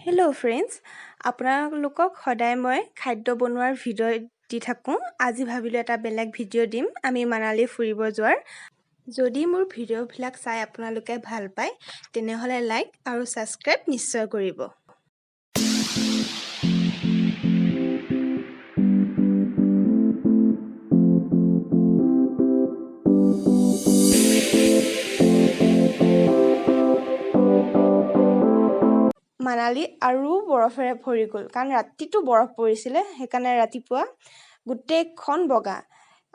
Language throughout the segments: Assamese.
হেল্ল' ফ্ৰেণ্ডছ, আপোনালোকক সদায় মই খাদ্য বনোৱাৰ ভিডিঅ' দি থাকোঁ। আজি ভাবিলোঁ এটা বেলেগ ভিডিঅ' দিম আমি মানালী ফুৰিব যোৱাৰ। যদি মোৰ ভিডিঅ'বিলাক চাই আপোনালোকে ভাল পায় তেনেহ'লে লাইক আৰু ছাবস্ক্ৰাইব নিশ্চয় কৰিব। মানালী আৰু বৰফেৰে ভৰি গ'ল, কাৰণ ৰাতিটো বৰফ পৰিছিলে, সেইকাৰণে ৰাতিপুৱা গোটেইখন বগা।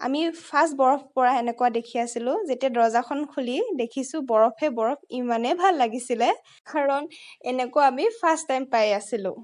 আমি ফাৰ্ষ্ট বৰফ পৰা এনেকুৱা দেখি আছিলোঁ, যেতিয়া দৰজাখন খুলি দেখিছোঁ বৰফে বৰফ। ইমানেই ভাল লাগিছিলে, কাৰণ এনেকুৱা আমি ফাৰ্ষ্ট টাইম পাই আছিলোঁ।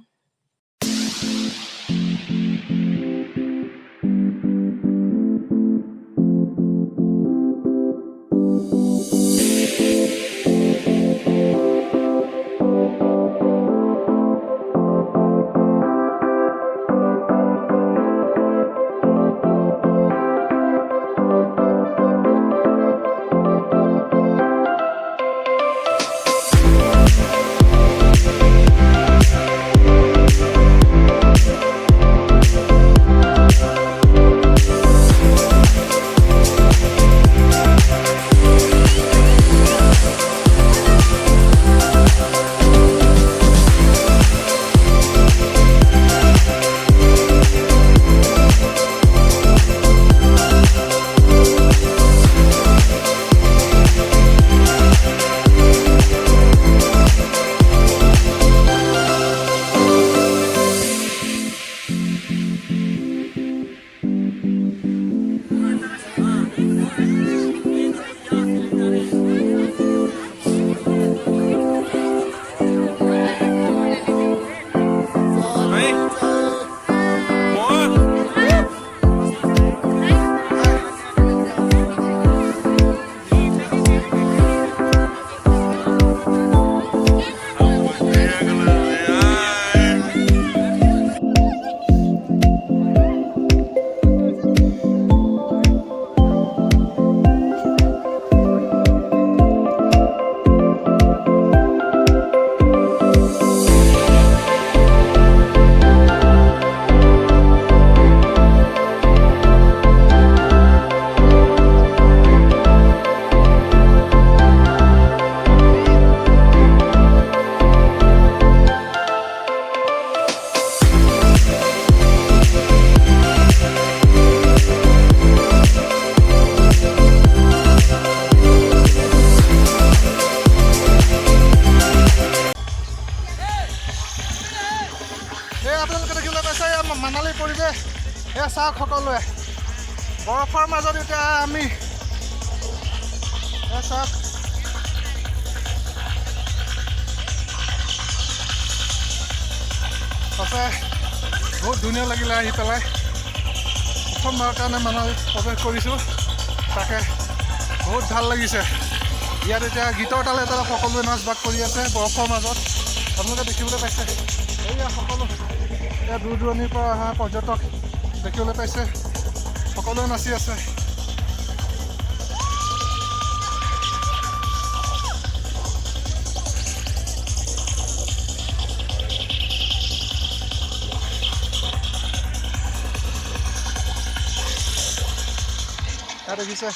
আপোনালোকে দেখিবলৈ পাইছে মানালীৰ পৰিৱেশ। এয়া চাওক সকলোৱে, বৰফৰ মাজত এতিয়া আমি চাওক সঁচাই বহুত ধুনীয়া লাগিলে আহি পেলাই। প্ৰথমবাৰৰ কাৰণে মানালীত প্ৰৱেশ কৰিছোঁ, তাকে বহুত ভাল লাগিছে। ইয়াত এতিয়া গীতৰ তালে তালে সকলোৱে নাচ বাগ কৰি আছে বৰফৰ মাজত। আপোনালোকে দেখিবলৈ পাইছে এয়া সকলো এয়া দূৰ দূৰণিৰ পৰা অহা পৰ্যটক দেখিবলৈ পাইছে, সকলোৱে নাচি আছে। দেখিছে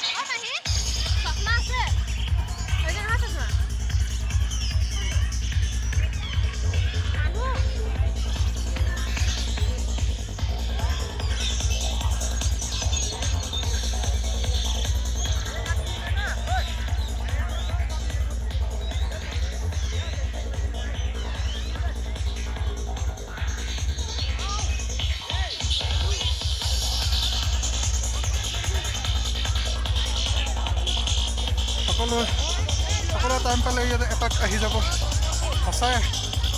সকলোৱে টাইম পালে ইয়াতে এপাক আহি যাব। সঁচাই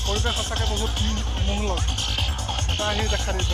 পৰিৱেশ সঁচাকৈ বহুত মোহ লয়, এটা আহি দেখা দিব।